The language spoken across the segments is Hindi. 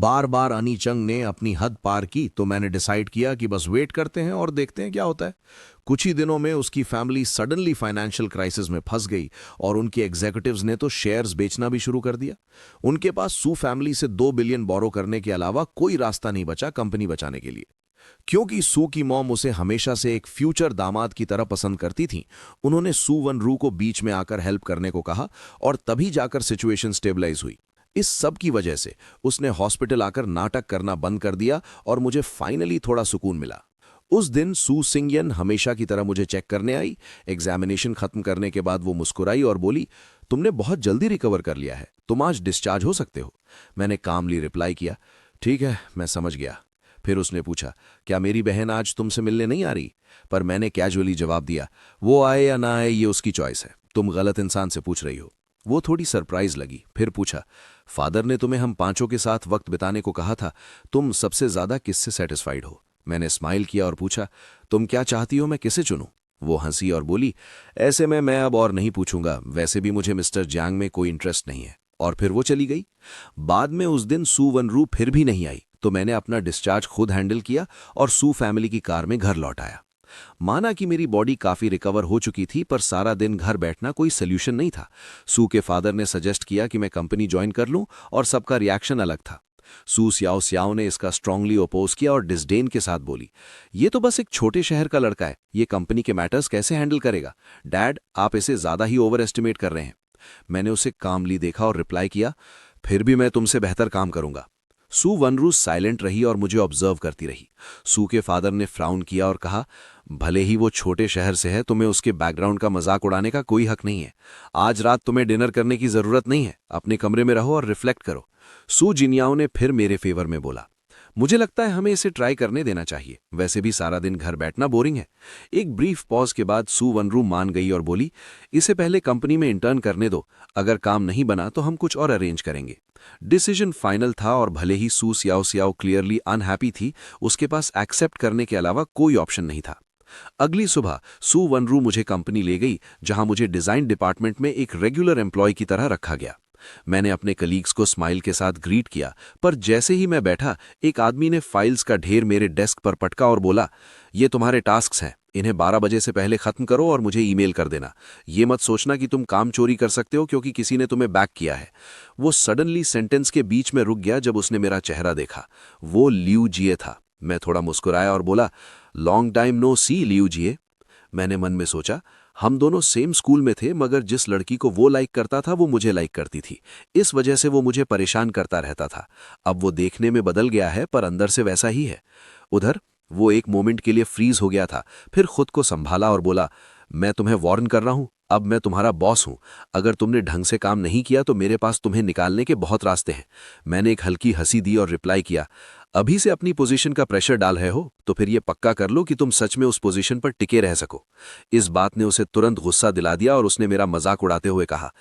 बार बार अनी चंग ने अपनी हद पार की तो मैंने डिसाइड किया कि बस वेट करते हैं और देखते हैं क्या होता है। कुछ ही दिनों में उसकी फैमिली सडनली फाइनेंशियल क्राइसिस में फंस गई और उनके एग्जीक्यूटिव्स ने तो शेयर्स बेचना भी शुरू कर दिया। उनके पास सू फैमिली से 2 बिलियन बोरो करने के अलावा कोई रास्ता नहीं बचा कंपनी बचाने के लिए। क्योंकि सू की मॉम उसे हमेशा से एक फ्यूचर दामाद की तरह पसंद करती थी, उन्होंने सू वन रू को बीच में आकर हेल्प करने को कहा और तभी जाकर सिचुएशन स्टेबलाइज हुई। इस सब की वजह से उसने हॉस्पिटल आकर नाटक करना बंद कर दिया और मुझे फाइनली थोड़ा सुकून मिला। उस दिन सू सिंगयन हमेशा की तरह मुझे चेक करने आई। एग्जामिनेशन खत्म करने के बाद वो मुस्कुराई और बोली, तुमने बहुत जल्दी रिकवर कर लिया है, तुम आज डिस्चार्ज हो सकते हो। मैंने कामली रिप्लाई किया, ठीक है, मैं समझ गया। फिर उसने पूछा, क्या मेरी बहन आज तुमसे मिलने नहीं आ रही? पर मैंने कैजुअली जवाब दिया, वो आए या ना आए ये उसकी चॉइस है, तुम गलत इंसान से पूछ रही हो। वो थोड़ी सरप्राइज लगी, फिर पूछा, फादर ने तुम्हें हम पांचों के साथ वक्त बिताने को कहा था, तुम सबसे ज्यादा किससे सेटिस्फाइड हो? मैंने स्माइल किया और पूछा, तुम क्या चाहती हो मैं किसे चुनूं? वो हंसी और बोली, ऐसे में मैं अब और नहीं पूछूंगा, वैसे भी मुझे मिस्टर जैंग में कोई इंटरेस्ट नहीं है। और फिर वो चली गई। बाद में उस दिन सू वन रू फिर भी नहीं आई तो मैंने अपना डिस्चार्ज खुद हैंडल किया और सू फैमिली की कार में घर लौट आया। माना कि मेरी बॉडी काफी रिकवर हो चुकी थी, पर सारा दिन घर बैठना कोई सोल्यूशन नहीं था। सू के फादर ने सजेस्ट किया कि मैं कंपनी ज्वाइन कर लूं और सबका रिएक्शन अलग था। सू स्याओ स्याओ ने इसका स्ट्रांगली ओपोज किया और डिस्डेन के साथ बोली, ये तो बस एक छोटे शहर का लड़का है, ये कंपनी के मैटर्स कैसे हैंडल करेगा? डैड, आप इसे ज्यादा ही ओवर एस्टिमेट कर रहे हैं। मैंने उसे कामली देखा और रिप्लाई किया, फिर भी मैं तुमसे बेहतर काम करूंगा। सू वनरू साइलेंट रही और मुझे ऑब्जर्व करती रही। सू के फादर ने फ्राउन किया और कहा, भले ही वो छोटे शहर से है, तुम्हें उसके बैकग्राउंड का मजाक उड़ाने का कोई हक नहीं है। आज रात तुम्हें डिनर करने की जरूरत नहीं है, अपने कमरे में रहो और रिफ्लेक्ट करो। सू जिनियाओ ने फिर मेरे फेवर में बोला, मुझे लगता है हमें इसे ट्राई करने देना चाहिए, वैसे भी सारा दिन घर बैठना बोरिंग है। एक ब्रीफ पॉज के बाद सू वनरू मान गई और बोली, इसे पहले कंपनी में इंटर्न करने दो, अगर काम नहीं बना तो हम कुछ और अरेंज करेंगे। डिसीजन फाइनल था और भले ही सू सियाओ सियाओ क्लियरली अनहैप्पी थी, उसके पास एक्सेप्ट करने के अलावा कोई ऑप्शन नहीं था। अगली सुबह सू वनरू मुझे कंपनी ले गई, जहां मुझे डिजाइन डिपार्टमेंट में एक रेगुलर एम्प्लॉय की तरह रखा गया। मैंने अपने कलीग्स को स्माइल के साथ ग्रीट किया, पर जैसे ही मैं बैठा, एक आदमी ने फाइल्स का ढेर मेरे डेस्क पर पटका और बोला, ये तुम्हारे टास्क्स हैं, इन्हें 12 बजे से पहले खत्म करो और मुझे ईमेल कर देना। ये मत सोचना कि तुम काम चोरी कर सकते हो क्योंकि किसी ने तुम्हें बैक किया है। वो सडनली सेंटेंस के बीच में रुक गया जब उसने मेरा चेहरा देखा। वो लियू जिए था। मैं थोड़ा मुस्कुराया और बोला, लॉन्ग टाइम नो सी लियू जिए। मैंने मन में सोचा, हम दोनों सेम स्कूल में थे, मगर जिस लड़की को वो लाइक करता था वो मुझे लाइक करती थी। इस वजह से वो मुझे परेशान करता रहता था। अब वो देखने में बदल गया है, पर अंदर से वैसा ही है। उधर वो एक मोमेंट के लिए फ्रीज हो गया था, फिर खुद को संभाला और बोला, मैं तुम्हें वार्न कर रहा हूं, अब मैं तुम्हारा बॉस हूं। अगर तुमने ढंग से काम नहीं किया तो मेरे पास तुम्हें निकालने के बहुत रास्ते हैं। मैंने एक हल्की हंसी दी और रिप्लाई किया, अभी से अपनी पोजीशन का प्रेशर डाल रहे हो तो फिर ये पक्का कर लो कि तुम सच में उस पोजीशन पर टिके रह सको। इस बात ने उसे तुरंत गुस्सा दिला दिया और उसने मेरा मजाक उड़ाते हुए कहा,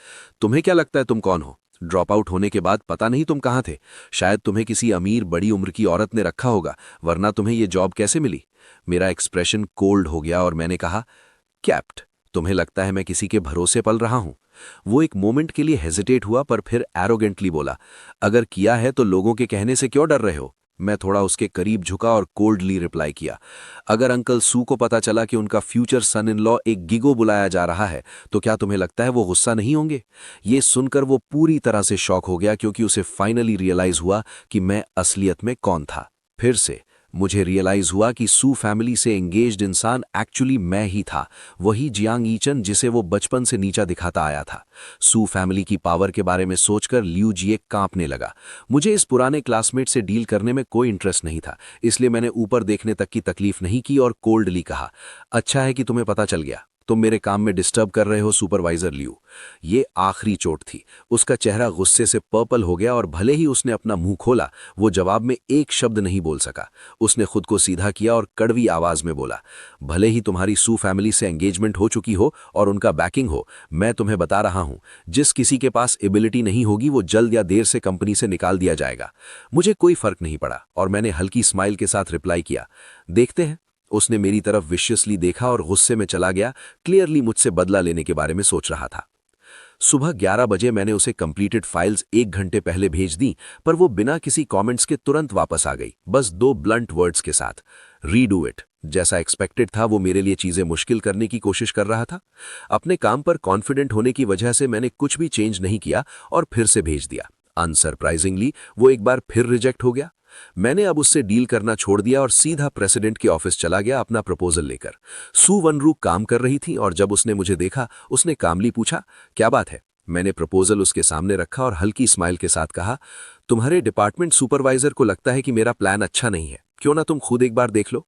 तुम्हें क्या लगता है तुम कौन हो? ड्रॉप आउट होने के बाद पता नहीं तुम कहाँ थे। शायद तुम्हें किसी अमीर बड़ी उम्र की औरत ने रखा होगा, वरना तुम्हें ये जॉब कैसे मिली? मेरा एक्सप्रेशन कोल्ड हो गया और मैंने कहा, कैप्ट, तुम्हें लगता है मैं किसी के भरोसे पल रहा हूं? वो एक मोमेंट के लिए हेजिटेट हुआ, पर फिर एरोगेंटली बोला, अगर किया है तो लोगों के कहने से क्यों डर रहे हो? मैं थोड़ा उसके करीब झुका और कोल्डली रिप्लाई किया, अगर अंकल सू को पता चला कि उनका फ्यूचर सन इन लॉ एक गिगो बुलाया जा रहा है तो क्या तुम्हें लगता है वो गुस्सा नहीं होंगे? ये सुनकर वो पूरी तरह से शॉक हो गया, क्योंकि उसे फाइनली रियलाइज हुआ कि मैं असलियत में कौन था। फिर से मुझे रियलाइज हुआ कि सू फैमिली से एंगेज्ड इंसान एक्चुअली मैं ही था, वही जियांग ईचन जिसे वो बचपन से नीचा दिखाता आया था। सू फैमिली की पावर के बारे में सोचकर लियू जिए कांपने लगा। मुझे इस पुराने क्लासमेट से डील करने में कोई इंटरेस्ट नहीं था, इसलिए मैंने ऊपर देखने तक की तकलीफ नहीं की और कोल्डली कहा, अच्छा है कि तुम्हें पता चल गया, तुम मेरे काम में डिस्टर्ब कर रहे हो सुपरवाइजर लियू। ये आखिरी चोट थी। उसका चेहरा गुस्से से पर्पल हो गया और भले ही उसने अपना मुंह खोला, वो जवाब में एक शब्द नहीं बोल सका। उसने खुद को सीधा किया और कड़वी आवाज में बोला, भले ही तुम्हारी सू फैमिली से एंगेजमेंट हो चुकी हो और उनका बैकिंग हो, मैं तुम्हें बता रहा हूं, जिस किसी के पास एबिलिटी नहीं होगी वो जल्द या देर से कंपनी से निकाल दिया जाएगा। मुझे कोई फर्क नहीं पड़ा और मैंने हल्की स्माइल के साथ रिप्लाई किया, देखते हैं। उसने मेरी तरफ विशियसली देखा और गुस्से में चला गया, क्लियरली मुझसे बदला लेने के बारे में सोच रहा था। सुबह 11 बजे मैंने उसे कंप्लीटेड फाइल्स 1 घंटे पहले भेज दी, पर वो बिना किसी कमेंट्स के तुरंत वापस आ गई, बस 2 ब्लंट वर्ड्स के साथ, रीडू इट। जैसा एक्सपेक्टेड था, वो मेरे लिए चीजें मुश्किल करने की कोशिश कर रहा था। अपने काम पर कॉन्फिडेंट होने की वजह से मैंने कुछ भी चेंज नहीं किया और फिर से भेज दिया। अनसरप्राइजिंगली वो एक बार फिर रिजेक्ट हो गया। मैंने अब उससे डील करना छोड़ दिया और सीधा प्रेसिडेंट के ऑफिस चला गया अपना प्रपोजल लेकर। सू वनरू काम कर रही थी और जब उसने मुझे देखा, उसने कामली पूछा, क्या बात है? मैंने प्रपोजल उसके सामने रखा और हल्की स्माइल के साथ कहा, तुम्हारे डिपार्टमेंट सुपरवाइजर को लगता है कि मेरा प्लान अच्छा नहीं है, क्यों ना तुम खुद एक बार देख लो।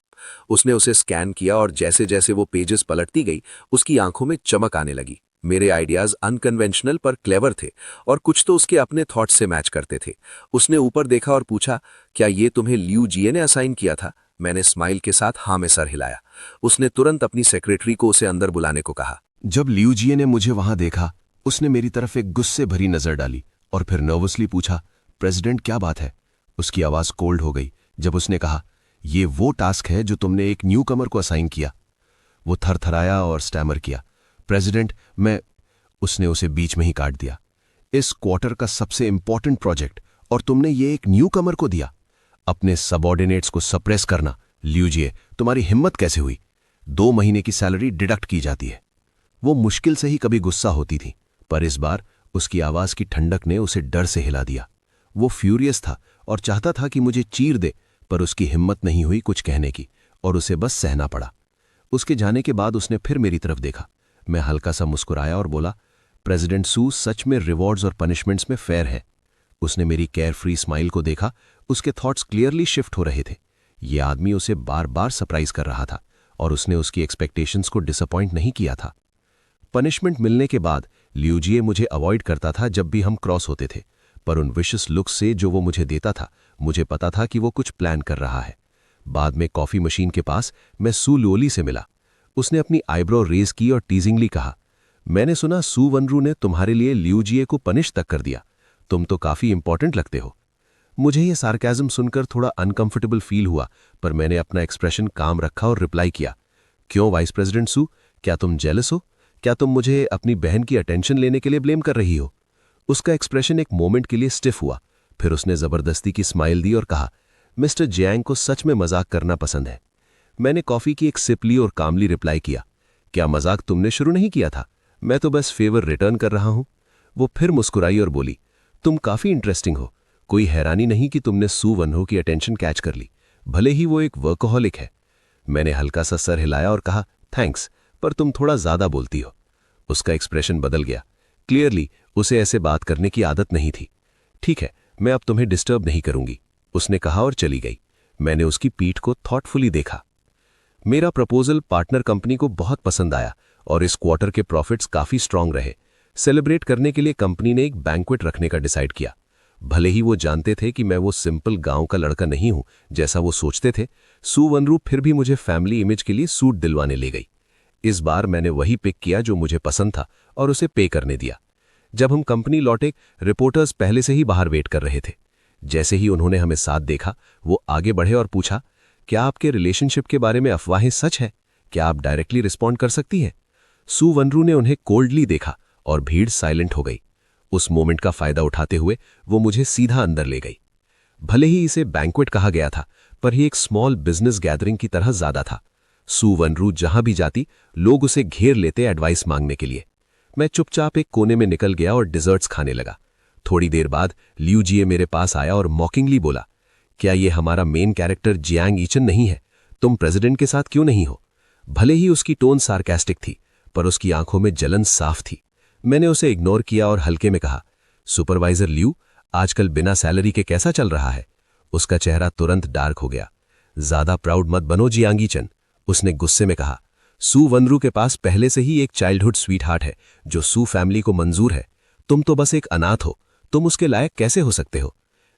उसने उसे स्कैन किया और जैसे जैसे वो पेजेस पलटती गई, उसकी आंखों में चमक आने लगी। मेरे आइडियाज अनकन्वेंशनल पर क्लेवर थे और कुछ तो उसके अपने थॉट्स से मैच करते थे। उसने ऊपर देखा और पूछा, क्या ये तुम्हें लियू जीए ने असाइन किया था? मैंने स्माइल के साथ हाँ में सर हिलाया। उसने तुरंत अपनी सेक्रेटरी को उसे अंदर बुलाने को कहा। जब लियू जीए ने मुझे वहां देखा, उसने मेरी तरफ एक गुस्से भरी नजर डाली और फिर नर्वसली पूछा, प्रेसिडेंट क्या बात है? उसकी आवाज कोल्ड हो गई जब उसने कहा, ये वो टास्क है जो तुमने एक न्यू कमर को असाइन किया। वो थरथराया और स्टैमर किया, प्रेसिडेंट मैं। उसने उसे बीच में ही काट दिया। इस क्वार्टर का सबसे इंपॉर्टेंट प्रोजेक्ट और तुमने ये एक न्यू कमर को दिया। अपने सबऑर्डिनेट्स को सप्रेस करना, लियू जीए, तुम्हारी हिम्मत कैसे हुई? 2 महीने की सैलरी डिडक्ट की जाती है। वो मुश्किल से ही कभी गुस्सा होती थी, पर इस बार उसकी आवाज की ठंडक ने उसे डर से हिला दिया। वो फ्यूरियस था और चाहता था कि मुझे चीर दे, पर उसकी हिम्मत नहीं हुई कुछ कहने की और उसे बस सहना पड़ा। उसके जाने के बाद उसने फिर मेरी तरफ देखा। मैं हल्का सा मुस्कुराया और बोला, प्रेसिडेंट सू सच में रिवॉर्ड्स और पनिशमेंट्स में फेयर है। उसने मेरी केयर फ्री स्माइल को देखा। उसके थॉट्स क्लियरली शिफ्ट हो रहे थे। ये आदमी उसे बार बार सरप्राइज कर रहा था और उसने उसकी एक्सपेक्टेशंस को डिसअपॉइंट नहीं किया था। पनिशमेंट मिलने के बाद लियू जीए मुझे अवॉइड करता था जब भी हम क्रॉस होते थे, पर उन विशस लुक्स से जो वो मुझे देता था, मुझे पता था कि वो कुछ प्लान कर रहा है। बाद में कॉफी मशीन के पास मैं सू लोली से मिला। उसने अपनी आईब्रो रेज की और टीजिंगली कहा, मैंने सुना सू वनरू ने तुम्हारे लिए लियू जीए को पनिश तक कर दिया। तुम तो काफी इंपॉर्टेंट लगते हो। मुझे ये सार्केज्म सुनकर थोड़ा अनकंफर्टेबल फील हुआ, पर मैंने अपना एक्सप्रेशन काम रखा और रिप्लाई किया, क्यों वाइस प्रेसिडेंट सू, क्या तुम जेलस हो? क्या तुम मुझे अपनी बहन की अटेंशन लेने के लिए ब्लेम कर रही हो? उसका एक्सप्रेशन एक मोमेंट के लिए स्टिफ हुआ, फिर उसने जबरदस्ती की स्माइल दी और कहा, मिस्टर जियांग को सच में मजाक करना पसंद है। मैंने कॉफी की एक सिप ली और कामली रिप्लाई किया, क्या मजाक तुमने शुरू नहीं किया था? मैं तो बस फेवर रिटर्न कर रहा हूं। वो फिर मुस्कुराई और बोली, तुम काफी इंटरेस्टिंग हो। कोई हैरानी नहीं कि तुमने सू वनहो की अटेंशन कैच कर ली, भले ही वो एक वर्कोहॉलिक है। मैंने हल्का सा सर हिलाया और कहा, थैंक्स, पर तुम थोड़ा ज्यादा बोलती हो। उसका एक्सप्रेशन बदल गया। क्लियरली उसे ऐसे बात करने की आदत नहीं थी। ठीक है, मैं अब तुम्हें डिस्टर्ब नहीं करूंगी, उसने कहा और चली गई। मैंने उसकी पीठ को थॉटफुली देखा। मेरा प्रपोजल पार्टनर कंपनी को बहुत पसंद आया और इस क्वार्टर के प्रॉफिट्स काफी स्ट्रांग रहे। सेलिब्रेट करने के लिए कंपनी ने एक बैंक्वेट रखने का डिसाइड किया। भले ही वो जानते थे कि मैं वो सिंपल गांव का लड़का नहीं हूं जैसा वो सोचते थे, सू वनरू फिर भी मुझे फैमिली इमेज के लिए सूट दिलवाने ले गई। इस बार मैंने वही पिक किया जो मुझे पसंद था और उसे पे करने दिया। जब हम कंपनी लौटे, रिपोर्टर्स पहले से ही बाहर वेट कर रहे थे। जैसे ही उन्होंने हमें साथ देखा, वो आगे बढ़े और पूछा, क्या आपके रिलेशनशिप के बारे में अफवाहें सच है? क्या आप डायरेक्टली रिस्पॉन्ड कर सकती हैं? सू वनरू ने उन्हें कोल्डली देखा और भीड़ साइलेंट हो गई। उस मोमेंट का फायदा उठाते हुए वो मुझे सीधा अंदर ले गई। भले ही इसे बैंक्वेट कहा गया था, पर यह एक स्मॉल बिजनेस गैदरिंग की तरह ज्यादा था। सू वनरू जहां भी जाती, लोग उसे घेर लेते एडवाइस मांगने के लिए। मैं चुपचाप एक कोने में निकल गया और डिजर्ट्स खाने लगा। थोड़ी देर बाद लियू जीए मेरे पास आया और मॉकिंगली बोला, क्या ये हमारा मेन कैरेक्टर जियांग ईचन नहीं है? तुम प्रेसिडेंट के साथ क्यों नहीं हो? भले ही उसकी टोन सार्कास्टिक थी, पर उसकी आंखों में जलन साफ थी। मैंने उसे इग्नोर किया और हल्के में कहा, सुपरवाइजर लियू, आजकल बिना सैलरी के कैसा चल रहा है? उसका चेहरा तुरंत डार्क हो गया। ज्यादा प्राउड मत बनो जियांग ईचन, उसने गुस्से में कहा। सू वनरू के पास पहले से ही एक चाइल्डहुड स्वीटहार्ट है जो सू फैमिली को मंजूर है। तुम तो बस एक अनाथ हो, तुम उसके लायक कैसे हो सकते हो?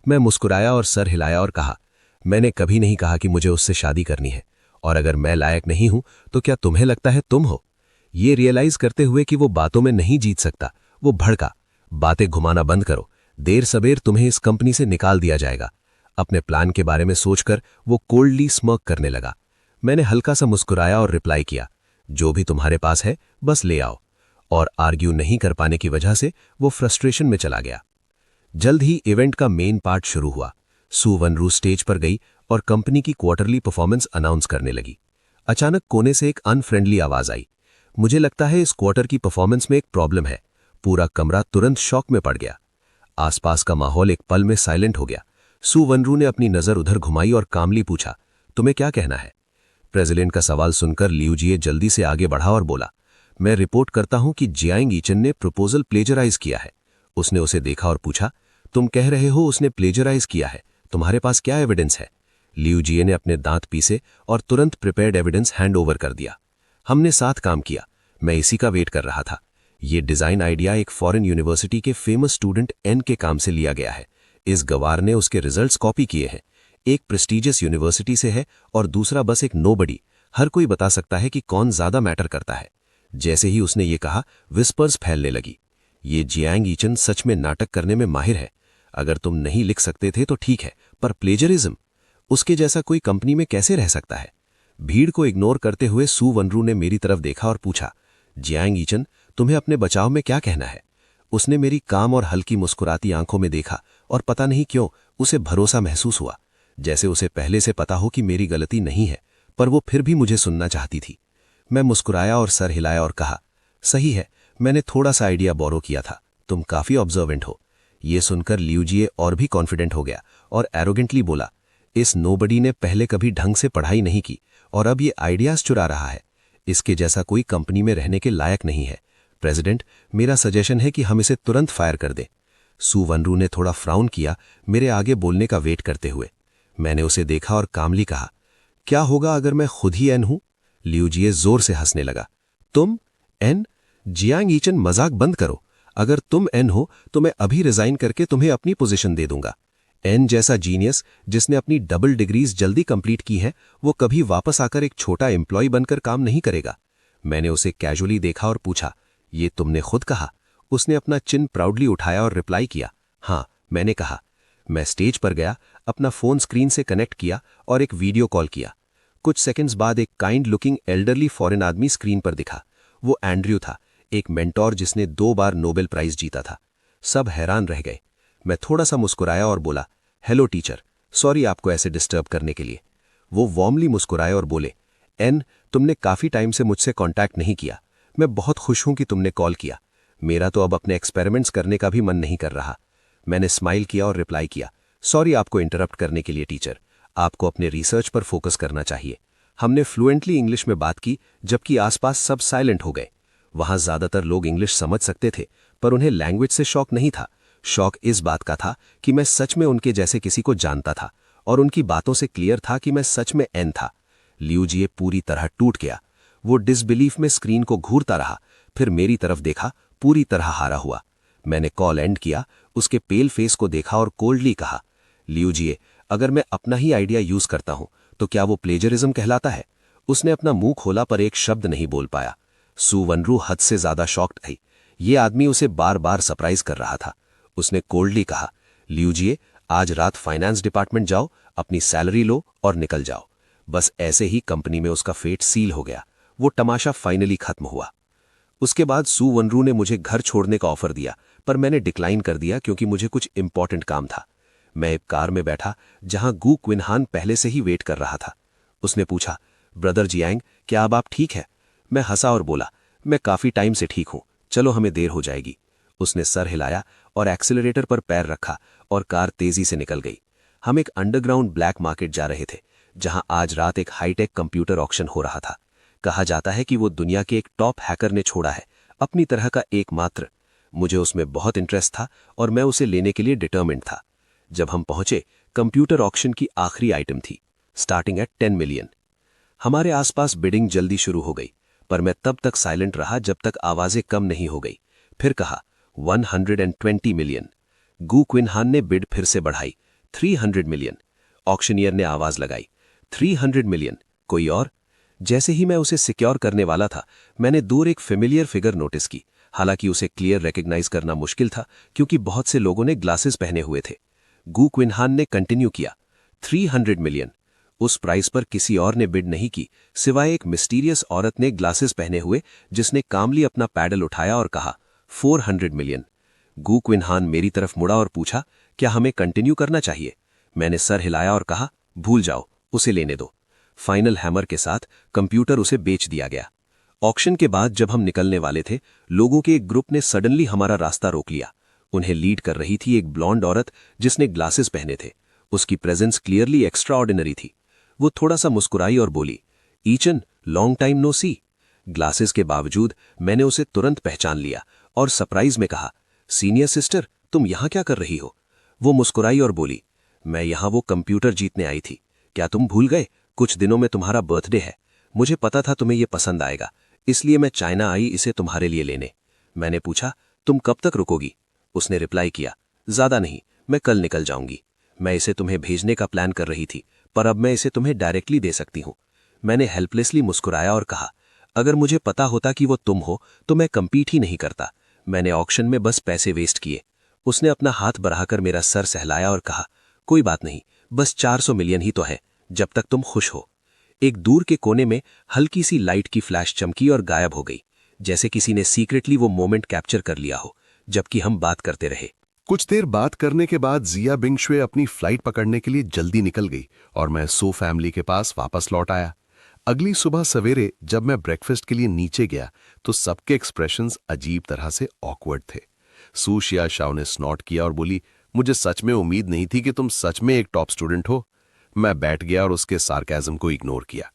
मैं मुस्कुराया और सर हिलाया और कहा, मैंने कभी नहीं कहा कि मुझे उससे शादी करनी है, और अगर मैं लायक नहीं हूं तो क्या तुम्हें लगता है तुम हो? ये रियलाइज करते हुए कि वो बातों में नहीं जीत सकता, वो भड़का, बातें घुमाना बंद करो, देर सबेर तुम्हें इस कंपनी से निकाल दिया जाएगा। अपने प्लान के बारे में सोचकर वो कोल्डली स्मर्क करने लगा। मैंने हल्का सा मुस्कुराया और रिप्लाई किया, जो भी तुम्हारे पास है बस ले आओ। और आर्ग्यू नहीं कर पाने की वजह से वो फ्रस्ट्रेशन में चला गया। जल्द ही इवेंट का मेन पार्ट शुरू हुआ। सू वनरू स्टेज पर गई और कंपनी की क्वार्टरली परफॉर्मेंस अनाउंस करने लगी। अचानक कोने से एक अनफ्रेंडली आवाज आई। मुझे लगता है इस क्वार्टर की परफॉर्मेंस में एक प्रॉब्लम है। पूरा कमरा तुरंत शॉक में पड़ गया। आसपास का माहौल एक पल में साइलेंट हो गया। सू वनरू ने अपनी नजर उधर घुमाई और कामली पूछा, तुम्हें क्या कहना है? प्रेसिडेंट का सवाल सुनकर लियू जिए जल्दी से आगे बढ़ा और बोला, मैं रिपोर्ट करता हूं कि जियांग ईचन ने प्रपोजल प्लेजराइज किया है। उसने उसे देखा और पूछा, तुम कह रहे हो उसने प्लेजराइज किया है, तुम्हारे पास क्या एविडेंस है? लियू जिए ने अपने दांत पीसे और तुरंत प्रिपेयर्ड एविडेंस हैंड ओवर कर दिया। हमने साथ काम किया, मैं इसी का वेट कर रहा था। ये डिजाइन आइडिया एक फॉरेन यूनिवर्सिटी के फेमस स्टूडेंट एन के काम से लिया गया है। इस गवार ने उसके रिजल्ट्स कॉपी किए हैं। एक प्रेस्टीजियस यूनिवर्सिटी से है और दूसरा बस एक नोबडी। हर कोई बता सकता है कि कौन ज्यादा मैटर करता है। जैसे ही उसने ये कहा, विस्पर्स फैलने लगी। ये जियांग ईचन सच में नाटक करने में माहिर है। अगर तुम नहीं लिख सकते थे तो ठीक है, पर प्लेजरिज्म, उसके जैसा कोई कंपनी में कैसे रह सकता है? भीड़ को इग्नोर करते हुए सू वनरू ने मेरी तरफ देखा और पूछा, जियांग ईचन, तुम्हें अपने बचाव में क्या कहना है? उसने मेरी काम और हल्की मुस्कुराती आंखों में देखा और पता नहीं क्यों उसे भरोसा महसूस हुआ, जैसे उसे पहले से पता हो कि मेरी गलती नहीं है, पर वो फिर भी मुझे सुनना चाहती थी। मैं मुस्कुराया और सर हिलाया और कहा, सही है, मैंने थोड़ा सा आइडिया बोरो किया था, तुम काफी ऑब्जर्वेंट हो। ये सुनकर लियू जिए और भी कॉन्फिडेंट हो गया और एरोगेंटली बोला, इस नोबडी ने पहले कभी ढंग से पढ़ाई नहीं की और अब ये आइडियाज चुरा रहा है। इसके जैसा कोई कंपनी में रहने के लायक नहीं है। प्रेसिडेंट, मेरा सजेशन है कि हम इसे तुरंत फायर कर दें। सू वनरू ने थोड़ा फ्राउन किया, मेरे आगे बोलने का वेट करते हुए। मैंने उसे देखा और कामली कहा, क्या होगा अगर मैं खुद ही एन हूं? लियू जिए जोर से हंसने लगा। तुम एन? जियांग ईचन, मजाक बंद करो। अगर तुम एन हो तो मैं अभी रिजाइन करके तुम्हें अपनी पोजीशन दे दूंगा। एन जैसा जीनियस जिसने अपनी डबल डिग्रीज जल्दी कंप्लीट की हैं, वो कभी वापस आकर एक छोटा एम्प्लॉय बनकर काम नहीं करेगा। मैंने उसे कैजुअली देखा और पूछा, ये तुमने खुद कहा? उसने अपना चिन प्राउडली उठाया और रिप्लाई किया, हाँ, मैंने कहा। मैं स्टेज पर गया, अपना फोन स्क्रीन से कनेक्ट किया और एक वीडियो कॉल किया। कुछ सेकंड्स बाद एक काइंड लुकिंग एल्डरली फॉरेन आदमी स्क्रीन पर दिखा। वो एंड्रयू था, एक मेंटोर जिसने 2 बार नोबेल प्राइज जीता था। सब हैरान रह गए। मैं थोड़ा सा मुस्कुराया और बोला, हेलो टीचर, सॉरी आपको ऐसे डिस्टर्ब करने के लिए। वो वार्मली मुस्कुराए और बोले, एन, तुमने काफी टाइम से मुझसे कांटेक्ट नहीं किया। मैं बहुत खुश हूं कि तुमने कॉल किया। मेरा तो अब अपने एक्सपेरिमेंट्स करने का भी मन नहीं कर रहा। मैंने स्माइल किया और रिप्लाई किया, सॉरी आपको इंटरप्ट करने के लिए टीचर, आपको अपने रिसर्च पर फोकस करना चाहिए। हमने फ्लुएंटली इंग्लिश में बात की, जबकि आसपास सब साइलेंट हो गए। वहां ज्यादातर लोग इंग्लिश समझ सकते थे, पर उन्हें लैंग्वेज से शौक नहीं था। शौक इस बात का था कि मैं सच में उनके जैसे किसी को जानता था और उनकी बातों से क्लियर था कि मैं सच में एन था। लियू जिए पूरी तरह टूट गया। वो डिसबिलीफ में स्क्रीन को घूरता रहा, फिर मेरी तरफ देखा, पूरी तरह हारा हुआ। मैंने कॉल एंड किया, उसके पेल फेस को देखा और कोल्डली कहा, लियू जिए, अगर मैं अपना ही आइडिया यूज करता हूं तो क्या वो प्लेजरिज्म कहलाता है? उसने अपना मुंह खोला पर एक शब्द नहीं बोल पाया। सू वनरू हद से ज्यादा शॉक्ड थी। ये आदमी उसे बार बार सरप्राइज कर रहा था। उसने कोल्डली कहा, लियू जिए, आज रात फाइनेंस डिपार्टमेंट जाओ, अपनी सैलरी लो और निकल जाओ। बस ऐसे ही कंपनी में उसका फेट सील हो गया। वो तमाशा फाइनली खत्म हुआ। उसके बाद सू वनरू ने मुझे घर छोड़ने का ऑफर दिया, पर मैंने डिक्लाइन कर दिया क्योंकि मुझे कुछ इंपॉर्टेंट काम था। मैं एक कार में बैठा जहां गू क्विनहान पहले से ही वेट कर रहा था। उसने पूछा, ब्रदर जियांग, क्या अब आप ठीक है? मैं हंसा और बोला, मैं काफी टाइम से ठीक हूं, चलो हमें देर हो जाएगी। उसने सर हिलाया और एक्सीलरेटर पर पैर रखा और कार तेजी से निकल गई। हम एक अंडरग्राउंड ब्लैक मार्केट जा रहे थे, जहां आज रात एक हाईटेक कंप्यूटर ऑक्शन हो रहा था। कहा जाता है कि वो दुनिया के एक टॉप हैकर ने छोड़ा है, अपनी तरह का एकमात्र। मुझे उसमें बहुत इंटरेस्ट था और मैं उसे लेने के लिए डिटर्मिन्ड था। जब हम पहुंचे, कंप्यूटर ऑक्शन की आखिरी आइटम थी, स्टार्टिंग एट 10 मिलियन। हमारे आसपास बिडिंग जल्दी शुरू हो गई, पर मैं तब तक साइलेंट रहा जब तक आवाजें कम नहीं हो गई। फिर कहा, 120 मिलियन। गू क्विनहान ने बिड फिर से बढ़ाई, 300 मिलियन। ऑक्शनियर ने आवाज लगाई, 300 मिलियन। कोई और? जैसे ही मैं उसे सिक्योर करने वाला था, मैंने दूर एक फेमिलियर फिगर नोटिस की। हालांकि उसे क्लियर रिकॉग्नाइज करना मुश्किल था क्योंकि बहुत से लोगों ने ग्लासेस पहने हुए थे। गू क्विनहान ने कंटिन्यू किया, 300 मिलियन। उस प्राइस पर किसी और ने बिड नहीं की, सिवाय एक मिस्टीरियस औरत ने ग्लासेस पहने हुए, जिसने कामली अपना पैडल उठाया और कहा 400 मिलियन। गु क्विनहान मेरी तरफ मुड़ा और पूछा, क्या हमें कंटिन्यू करना चाहिए? मैंने सर हिलाया और कहा, भूल जाओ, उसे लेने दो। फाइनल हैमर के साथ कंप्यूटर उसे बेच दिया गया। ऑक्शन के बाद जब हम निकलने वाले थे, लोगों के एक ग्रुप ने सडनली हमारा रास्ता रोक लिया। उन्हें लीड कर रही थी एक ब्लॉन्ड औरत जिसने ग्लासेस पहने थे। उसकी प्रेजेंस क्लियरली एक्स्ट्रा ऑर्डिनरी थी। वो थोड़ा सा मुस्कुराई और बोली, ईचन, लॉन्ग टाइम नो सी। ग्लासेस के बावजूद मैंने उसे तुरंत पहचान लिया और सरप्राइज में कहा, सीनियर सिस्टर, तुम यहां क्या कर रही हो? वो मुस्कुराई और बोली, मैं यहां वो कंप्यूटर जीतने आई थी। क्या तुम भूल गए? कुछ दिनों में तुम्हारा बर्थडे है। मुझे पता था तुम्हें यह पसंद आएगा, इसलिए मैं चाइना आई इसे तुम्हारे लिए लेने। मैंने पूछा, तुम कब तक रुकोगी? उसने रिप्लाई किया, ज्यादा नहीं, मैं कल निकल जाऊंगी। मैं इसे तुम्हें भेजने का प्लान कर रही थी, पर अब मैं इसे तुम्हें डायरेक्टली दे सकती हूं। मैंने हेल्पलेसली मुस्कुराया और कहा, अगर मुझे पता होता कि वो तुम हो तो मैं कंपीट ही नहीं करता। मैंने ऑक्शन में बस पैसे वेस्ट किए। उसने अपना हाथ बढ़ाकर मेरा सर सहलाया और कहा, कोई बात नहीं, बस 400 मिलियन ही तो है, जब तक तुम खुश हो। एक दूर के कोने में हल्की सी लाइट की फ्लैश चमकी और गायब हो गई, जैसे किसी ने सीक्रेटली वो मोमेंट कैप्चर कर लिया हो, जबकि हम बात करते रहे। कुछ देर बात करने के बाद जिया बिंगशुए अपनी फ्लाइट पकड़ने के लिए जल्दी निकल गई और मैं सो फैमिली के पास वापस लौट आया। अगली सुबह सवेरे जब मैं ब्रेकफास्ट के लिए नीचे गया तो सबके एक्सप्रेशंस अजीब तरह से ऑकवर्ड थे। सू शिया शाओ ने स्नॉट किया और बोली, मुझे सच में उम्मीद नहीं थी कि तुम सच में एक टॉप स्टूडेंट हो। मैं बैठ गया और उसके सार्केज्म को इग्नोर किया।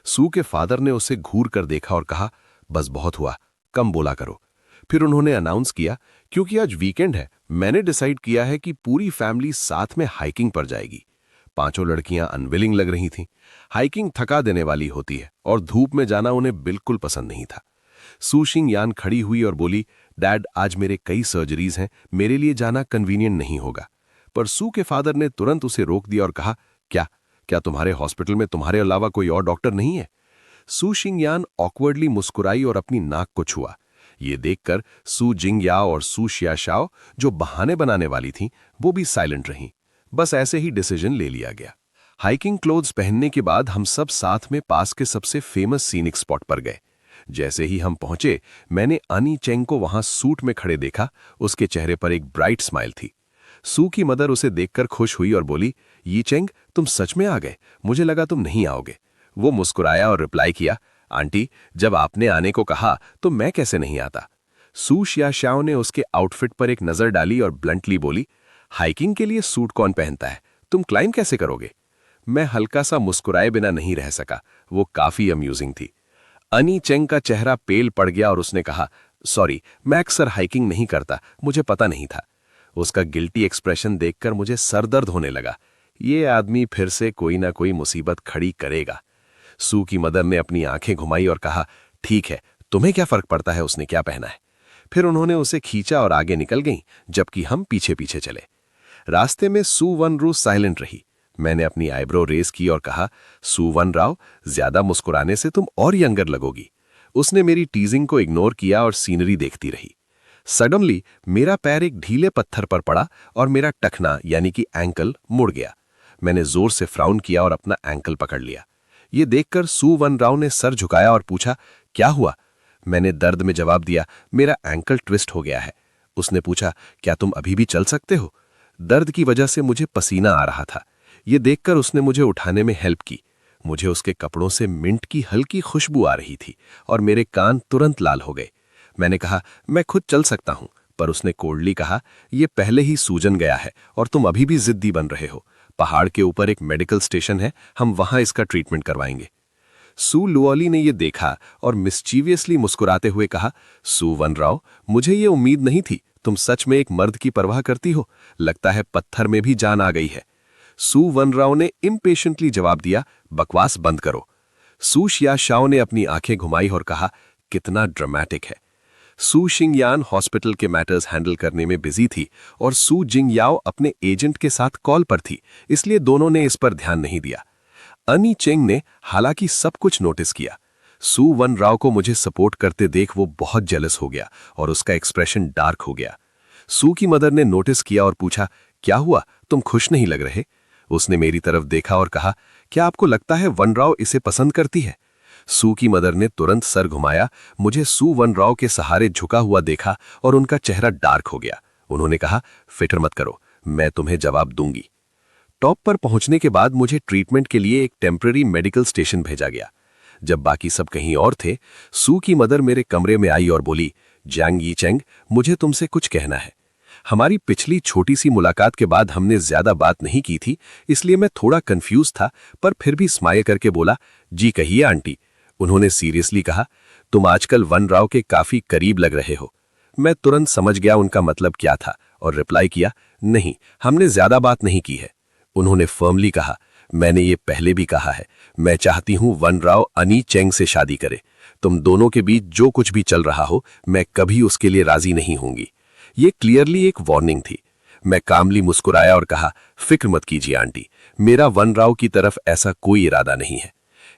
सू के फादर ने उसे घूर कर देखा और कहा, बस बहुत हुआ, कम बोला करो। फिर उन्होंने अनाउंस किया, क्योंकि आज वीकेंड है, मैंने डिसाइड किया है कि पूरी फैमिली साथ में हाइकिंग पर जाएगी। पांचों लड़कियां अनविलिंग लग रही थीं। हाइकिंग थका देने वाली होती है और धूप में जाना उन्हें बिल्कुल पसंद नहीं था। सू शिंग यान खड़ी हुई और बोली, डैड, आज मेरे कई सर्जरीज हैं, मेरे लिए जाना कन्वीनियंट नहीं होगा। पर सू के फादर ने तुरंत उसे रोक दिया और कहा, क्या तुम्हारे हॉस्पिटल में तुम्हारे अलावा कोई और डॉक्टर नहीं है? सू शिंग यान ऑकवर्डली मुस्कुराई और अपनी नाक को छुआ। ये देखकर सू जिंग याओ और सू शिया शाओ, जो बहाने बनाने वाली थीं, वो भी साइलेंट रहीं। बस ऐसे ही डिसीजन ले लिया गया। हाइकिंग क्लोथ्स पहनने के बाद हम सब साथ में पास के सबसे फेमस सीनिक स्पॉट पर गए। जैसे ही हम पहुंचे, मैंने अनी चेंग को वहां सूट में खड़े देखा। उसके चेहरे पर एक ब्राइट स्माइल थी। सू की मदर उसे देखकर खुश हुई और बोली, ये चेंग, तुम सच में आ गए, मुझे लगा तुम नहीं आओगे। वो मुस्कुराया और रिप्लाई किया, आंटी, जब आपने आने को कहा तो मैं कैसे नहीं आता। सू शिया शाओ ने उसके आउटफिट पर एक नजर डाली और ब्लंटली बोली, हाइकिंग के लिए सूट कौन पहनता है, तुम क्लाइंब कैसे करोगे? मैं हल्का सा मुस्कुराए बिना नहीं रह सका। वो काफी अम्यूजिंग थी। अनी चेंग का चेहरा पेल पड़ गया और उसने कहा, सॉरी, मैं अक्सर हाइकिंग नहीं करता, मुझे पता नहीं था। उसका गिल्टी एक्सप्रेशन देखकर मुझे सरदर्द होने लगा। ये आदमी फिर से कोई ना कोई मुसीबत खड़ी करेगा। सू की मदर ने अपनी आंखें घुमाई और कहा, ठीक है, तुम्हें क्या फर्क पड़ता है उसने क्या पहना है। फिर उन्होंने उसे खींचा और आगे निकल गईं, जबकि हम पीछे पीछे चले। रास्ते में सू वन रू साइलेंट रही। मैंने अपनी आईब्रो रेस की और कहा, सू वन राव, ज्यादा मुस्कुराने से तुम और यंगर लगोगी। उसने मेरी टीजिंग को इग्नोर किया और सीनरी देखती रही। सडनली मेरा पैर एक ढीले पत्थर पर पड़ा और मेरा टखना यानी कि एंकल मुड़ गया। मैंने जोर से फ्राउन किया और अपना एंकल पकड़ लिया। ये देखकर सू वन राव ने सर झुकाया और पूछा, क्या हुआ? मैंने दर्द में जवाब दिया, मेरा एंकल ट्विस्ट हो गया है। उसने पूछा, क्या तुम अभी भी चल सकते हो? दर्द की वजह से मुझे पसीना आ रहा था। ये देखकर उसने मुझे उठाने में हेल्प की। मुझे उसके कपड़ों से मिंट की हल्की खुशबू आ रही थी और मेरे कान तुरंत लाल हो गए। मैंने कहा, मैं खुद चल सकता हूं, पर उसने कोल्डली कहा, यह पहले ही सूजन गया है और तुम अभी भी जिद्दी बन रहे हो। पहाड़ के ऊपर एक मेडिकल स्टेशन है, हम वहां इसका ट्रीटमेंट करवाएंगे। सू लुओली ने यह देखा और मिस्चीवियसली मुस्कुराते हुए कहा, सू वन राव, मुझे ये उम्मीद नहीं थी, तुम सच में एक मर्द की परवाह करती हो। लगता है पत्थर में भी जान आ गई है। सू वन राव ने इम्पेशेंटली जवाब दिया, बकवास बंद करो। सू शिया शाओ ने अपनी आंखें घुमाई और कहा, कितना ड्रामेटिक है। सू शिंग यान हॉस्पिटल के मैटर्स हैंडल करने में बिजी थी और सू जिंग याओ अपने एजेंट के साथ कॉल पर थी, इसलिए दोनों ने इस पर ध्यान नहीं दिया। अनी चेंग ने हालांकि सब कुछ नोटिस किया। सू वन राव को मुझे सपोर्ट करते देख वो बहुत जेलस हो गया और उसका एक्सप्रेशन डार्क हो गया। सू की मदर ने नोटिस किया और पूछा, क्या हुआ, तुम खुश नहीं लग रहे? उसने मेरी तरफ देखा और कहा, क्या आपको लगता है वन राव इसे पसंद करती है? सू की मदर ने तुरंत सर घुमाया, मुझे सू वन राव के सहारे झुका हुआ देखा और उनका चेहरा डार्क हो गया। उन्होंने कहा, फिक्र मत करो, मैं तुम्हें जवाब दूंगी। टॉप पर पहुंचने के बाद मुझे ट्रीटमेंट के लिए एक टेम्पररी मेडिकल स्टेशन भेजा गया। जब बाकी सब कहीं और थे, सू की मदर मेरे कमरे में आई और बोली, जियांग यीचेंग, मुझे तुमसे कुछ कहना है। हमारी पिछली छोटी सी मुलाकात के बाद हमने ज्यादा बात नहीं की थी, इसलिए मैं थोड़ा कंफ्यूज था, पर फिर भी स्माइल करके बोला, जी कहिए आंटी। उन्होंने सीरियसली कहा, तुम आजकल वन राव के काफी करीब लग रहे हो। मैं तुरंत समझ गया उनका मतलब क्या था और रिप्लाई किया, नहीं, हमने ज्यादा बात नहीं की है। उन्होंने फर्मली कहा, मैंने ये पहले भी कहा है, मैं चाहती हूं वन राव अनी चेंग से शादी करे। तुम दोनों के बीच जो कुछ भी चल रहा हो, मैं कभी उसके लिए राजी नहीं होंगी। ये क्लियरली एक वार्निंग थी। मैं कामली मुस्कुराया और कहा, फिक्र मत कीजिए आंटी, मेरा वन राव की तरफ ऐसा कोई इरादा नहीं है।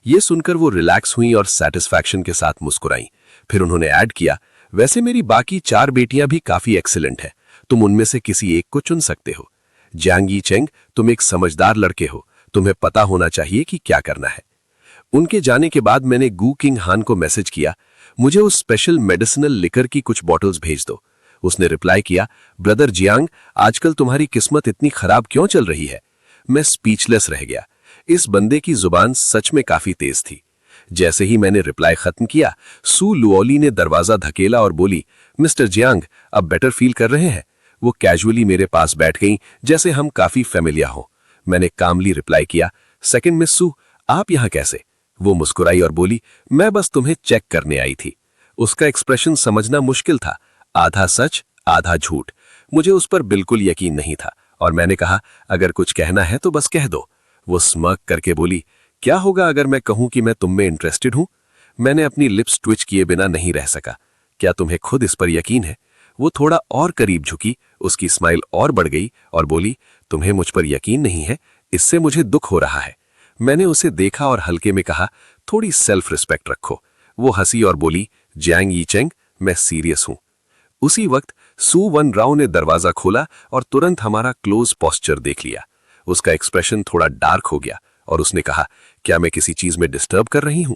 ये सुनकर वो रिलैक्स हुई और सेटिस्फैक्शन के साथ मुस्कुराई। फिर उन्होंने ऐड किया, वैसे मेरी बाकी 4 बेटियां भी काफी एक्सीलेंट है, तुम उनमें से किसी एक को चुन सकते हो। जियांग यीचेंग, तुम एक समझदार लड़के हो, तुम्हें पता होना चाहिए कि क्या करना है। उनके जाने के बाद मैंने गू किंग हान को मैसेज किया, मुझे उस स्पेशल मेडिसिनल लिकर की कुछ बॉटल्स भेज दो। उसने रिप्लाई किया, ब्रदर जियांग, आजकल तुम्हारी किस्मत इतनी खराब क्यों चल रही है? मैं स्पीचलेस रह गया। इस बंदे की जुबान सच में काफी तेज थी। जैसे ही मैंने रिप्लाई खत्म किया, सू लुओली ने दरवाजा धकेला और बोली, मिस्टर जियांग, अब बेटर फील कर रहे हैं? वो कैजुअली मेरे पास बैठ गई, जैसे हम काफी फेमिलियर हों। मैंने कामली रिप्लाई किया, सेकंड मिस सू, आप यहां कैसे? वो मुस्कुराई और बोली, मैं बस तुम्हें चेक करने आई थी। उसका एक्सप्रेशन समझना मुश्किल था, आधा सच आधा झूठ। मुझे उस पर बिल्कुल यकीन नहीं था और मैंने कहा, अगर कुछ कहना है तो बस कह दो। वो स्मर्क करके बोली, क्या होगा अगर मैं कहूं कि मैं तुम में इंटरेस्टेड हूं? मैंने अपनी लिप्स ट्विच किए बिना नहीं रह सका। क्या तुम्हें खुद इस पर यकीन है? वो थोड़ा और करीब झुकी, उसकी स्माइल और बढ़ गई और बोली, तुम्हें मुझ पर यकीन नहीं है, इससे मुझे दुख हो रहा है। मैंने उसे देखा और हल्के में कहा, थोड़ी सेल्फ रिस्पेक्ट रखो। वो हंसी और बोली, जियांग यीचेंग, मैं सीरियस हूं। उसी वक्त सू वन राव ने दरवाजा खोला और तुरंत हमारा क्लोज पोस्चर देख लिया। उसका एक्सप्रेशन थोड़ा डार्क हो गया और उसने कहा, क्या मैं किसी चीज में डिस्टर्ब कर रही हूं?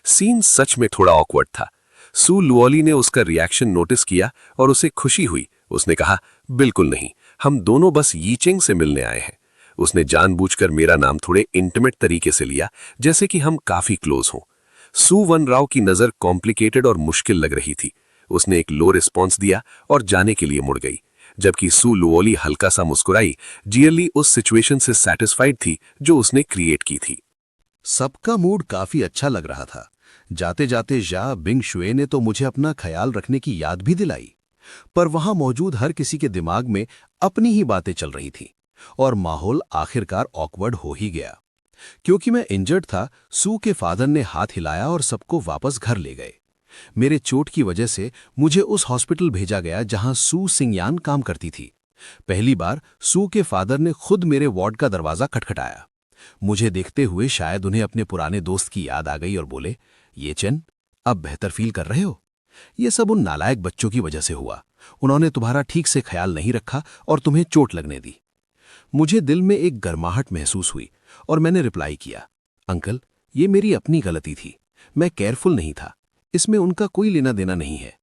सीन सच में थोड़ा ऑकवर्ड था। सू लुओली ने उसका रिएक्शन नोटिस किया और उसे खुशी हुई। उसने कहा, बिल्कुल नहीं, हम दोनों बस यीचेंग से मिलने आए हैं। उसने जानबूझकर मेरा नाम थोड़े इंटीमेट तरीके से लिया, जैसे कि हम काफी क्लोज हों। सू वन राव की नजर कॉम्प्लिकेटेड और मुश्किल लग रही थी। उसने एक लो रिस्पॉन्स दिया और जाने के लिए मुड़ गई, जबकि सू लुओली हल्का सा मुस्कुराई, जियरली उस सिचुएशन से सैटिस्फाइड थी जो उसने क्रिएट की थी। सबका मूड काफी अच्छा लग रहा था। जाते जाते जा बिंग शुए ने तो मुझे अपना ख्याल रखने की याद भी दिलाई, पर वहां मौजूद हर किसी के दिमाग में अपनी ही बातें चल रही थी और माहौल आखिरकार ऑकवर्ड हो ही गया। क्योंकि मैं इंजर्ड था, सू के फादर ने हाथ हिलाया और सबको वापस घर ले गए। मेरे चोट की वजह से मुझे उस हॉस्पिटल भेजा गया जहां सू सिंगयान काम करती थी। पहली बार सू के फादर ने खुद मेरे वार्ड का दरवाजा खटखटाया। मुझे देखते हुए शायद उन्हें अपने पुराने दोस्त की याद आ गई और बोले, ये चेन, अब बेहतर फील कर रहे हो? ये सब उन नालायक बच्चों की वजह से हुआ। उन्होंने तुम्हारा ठीक से ख्याल नहीं रखा और तुम्हें चोट लगने दी। मुझे दिल में एक गर्माहट महसूस हुई और मैंने रिप्लाई किया, अंकल, ये मेरी अपनी गलती थी, मैं केयरफुल नहीं था, इसमें उनका कोई लेना देना नहीं है।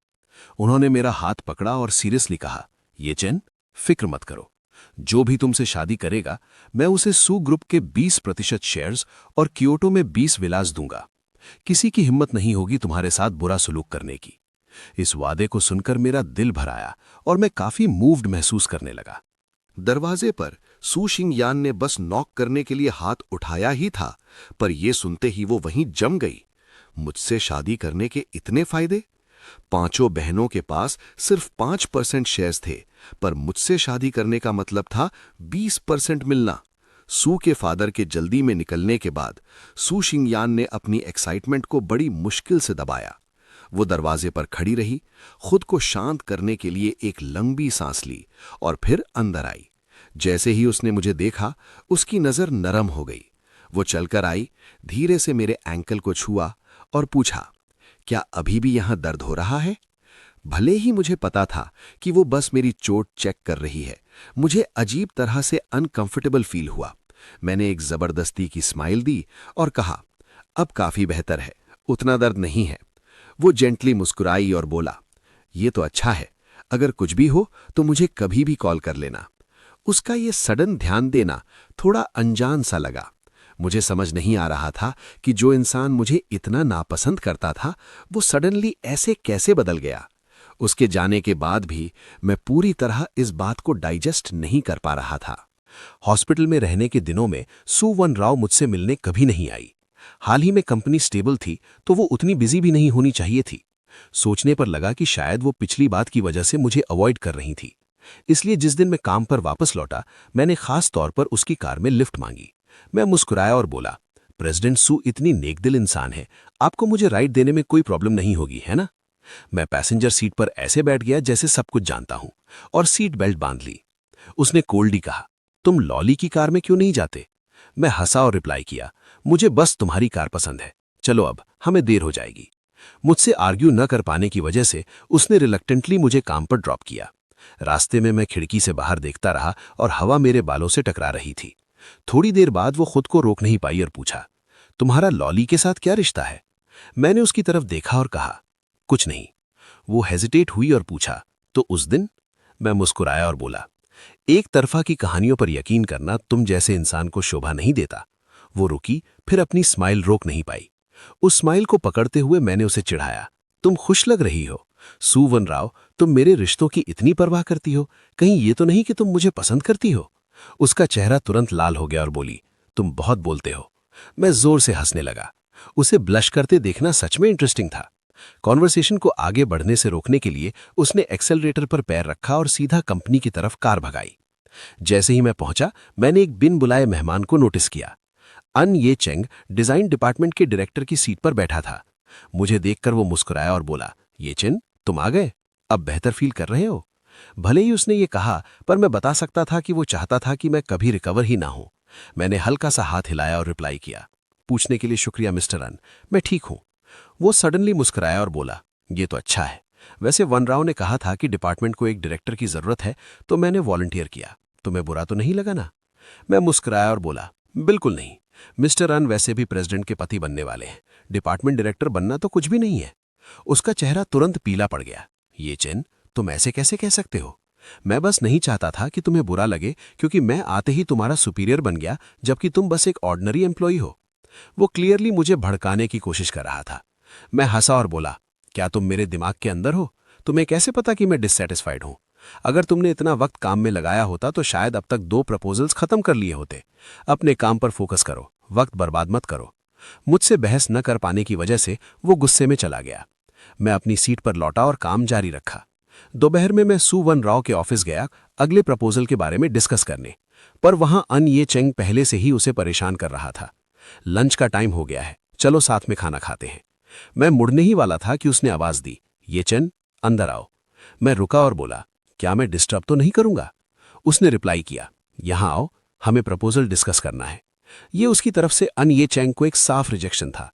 उन्होंने मेरा हाथ पकड़ा और सीरियसली कहा, ये चेन, फिक्र मत करो, जो भी तुमसे शादी करेगा मैं उसे सू ग्रुप के 20% शेयर्स और क्योटो में 20 विलास दूंगा। किसी की हिम्मत नहीं होगी तुम्हारे साथ बुरा सलूक करने की। इस वादे को सुनकर मेरा दिल भर आया और मैं काफी मूव्ड महसूस करने लगा। दरवाजे पर सू शिंगयान ने बस नॉक करने के लिए हाथ उठाया ही था, पर यह सुनते ही वो वहीं जम गई। मुझसे शादी करने के इतने फायदे? 5 बहनों के पास सिर्फ 5% शेयर्स थे, पर मुझसे शादी करने का मतलब था 20% मिलना। सू के फादर के जल्दी में निकलने के बाद सू शिंगयान ने अपनी एक्साइटमेंट को बड़ी मुश्किल से दबाया। वो दरवाजे पर खड़ी रही, खुद को शांत करने के लिए एक लंबी सांस ली और फिर अंदर आई। जैसे ही उसने मुझे देखा, उसकी नजर नरम हो गई। वो चलकर आई, धीरे से मेरे एंकल को छुआ और पूछा, क्या अभी भी यहां दर्द हो रहा है? भले ही मुझे पता था कि वो बस मेरी चोट चेक कर रही है, मुझे अजीब तरह से अनकंफर्टेबल फील हुआ। मैंने एक जबरदस्ती की स्माइल दी और कहा, अब काफी बेहतर है, उतना दर्द नहीं है। वो जेंटली मुस्कुराई और बोला, ये तो अच्छा है, अगर कुछ भी हो तो मुझे कभी भी कॉल कर लेना। उसका ये सडन ध्यान देना थोड़ा अनजान सा लगा। मुझे समझ नहीं आ रहा था कि जो इंसान मुझे इतना नापसंद करता था वो सडनली ऐसे कैसे बदल गया। उसके जाने के बाद भी मैं पूरी तरह इस बात को डाइजेस्ट नहीं कर पा रहा था। हॉस्पिटल में रहने के दिनों में सुवन राव मुझसे मिलने कभी नहीं आई। हाल ही में कंपनी स्टेबल थी तो वो उतनी बिजी भी नहीं होनी चाहिए थी। सोचने पर लगा कि शायद वो पिछली बात की वजह से मुझे अवॉइड कर रही थी। इसलिए जिस दिन मैं काम पर वापस लौटा, मैंने खास तौर पर उसकी कार में लिफ्ट मांगी। मैं मुस्कुराया और बोला, प्रेसिडेंट सू इतनी नेकदिल इंसान है, आपको मुझे राइड देने में कोई प्रॉब्लम नहीं होगी, है ना? मैं पैसेंजर सीट पर ऐसे बैठ गया जैसे सब कुछ जानता हूं और सीट बेल्ट बांध ली। उसने कोल्डी कहा, तुम लॉली की कार में क्यों नहीं जाते? मैं हंसा और रिप्लाई किया, मुझे बस तुम्हारी कार पसंद है, चलो अब, हमें देर हो जाएगी। मुझसे आर्ग्यू न कर पाने की वजह से उसने रिलक्टेंटली मुझे काम पर ड्रॉप किया। रास्ते में मैं खिड़की से बाहर देखता रहा और हवा मेरे बालों से टकरा रही थी। थोड़ी देर बाद वो खुद को रोक नहीं पाई और पूछा, तुम्हारा लॉली के साथ क्या रिश्ता है? मैंने उसकी तरफ देखा और कहा, कुछ नहीं। वो हेजिटेट हुई और पूछा, तो उस दिन? मैं मुस्कुराया और बोला, एक तरफा की कहानियों पर यकीन करना तुम जैसे इंसान को शोभा नहीं देता। वो रुकी, फिर अपनी स्माइल रोक नहीं पाई। उस स्माइल को पकड़ते हुए मैंने उसे चिढ़ाया, तुम खुश लग रही हो। सुवन राव, तुम मेरे रिश्तों की इतनी परवाह करती हो, कहीं ये तो नहीं कि तुम मुझे पसंद करती हो? उसका चेहरा तुरंत लाल हो गया और बोली, तुम बहुत बोलते हो। मैं जोर से हंसने लगा। उसे ब्लश करते देखना सच में इंटरेस्टिंग था। कॉन्वर्सेशन को आगे बढ़ने से रोकने के लिए उसने एक्सेलरेटर पर पैर रखा और सीधा कंपनी की तरफ कार भगाई। जैसे ही मैं पहुंचा, मैंने एक बिन बुलाए मेहमान को नोटिस किया। अन ये चेंग डिजाइन डिपार्टमेंट के डायरेक्टर की सीट पर बैठा था। मुझे देखकर वो मुस्कुराया और बोला, ये चेन, तुम आ गए, अब बेहतर फील कर रहे हो? भले ही उसने ये कहा, पर मैं बता सकता था कि वो चाहता था कि मैं कभी रिकवर ही ना हूं। मैंने हल्का सा हाथ हिलाया और रिप्लाई किया, पूछने के लिए शुक्रिया मिस्टर अन, मैं ठीक हूं। वो सडनली मुस्कुराया और बोला, ये तो अच्छा है। वैसे वन राव ने कहा था कि डिपार्टमेंट को एक डायरेक्टर की जरूरत है, तो मैंने वॉलंटियर किया। तुम्हें बुरा तो नहीं लगा ना? मैं मुस्कुराया और बोला, बिल्कुल नहीं। मिस्टर अन वैसे भी प्रेसिडेंट के पति बनने वाले हैं, डिपार्टमेंट डायरेक्टर बनना तो कुछ भी नहीं है। उसका चेहरा तुरंत पीला पड़ गया। ये चेन, तुम ऐसे कैसे कह सकते हो? मैं बस नहीं चाहता था कि तुम्हें बुरा लगे, क्योंकि मैं आते ही तुम्हारा सुपीरियर बन गया, जबकि तुम बस एक ऑर्डिनरी एम्प्लॉई हो। वो क्लियरली मुझे भड़काने की कोशिश कर रहा था। मैं हंसा और बोला, क्या तुम मेरे दिमाग के अंदर हो? तुम्हें कैसे पता कि मैं डिससेटिस्फाइड हूं? अगर तुमने इतना वक्त काम में लगाया होता तो शायद अब तक 2 प्रपोजल्स खत्म कर लिए होते। अपने काम पर फोकस करो, वक्त बर्बाद मत करो। मुझसे बहस न कर पाने की वजह से वो गुस्से में चला गया। मैं अपनी सीट पर लौटा और काम जारी रखा। दोपहर में मैं सुवन राव के ऑफिस गया अगले प्रपोजल के बारे में डिस्कस करने, पर वहां अन ये चेंग पहले से ही उसे परेशान कर रहा था। लंच का टाइम हो गया है, चलो साथ में खाना खाते हैं। मैं मुड़ने ही वाला था कि उसने आवाज दी, ये चेन, अंदर आओ। मैं रुका और बोला, क्या मैं डिस्टर्ब तो नहीं करूंगा? उसने रिप्लाई किया, यहां आओ, हमें प्रपोजल डिस्कस करना है। ये उसकी तरफ से अन ये चेंग को एक साफ रिजेक्शन था।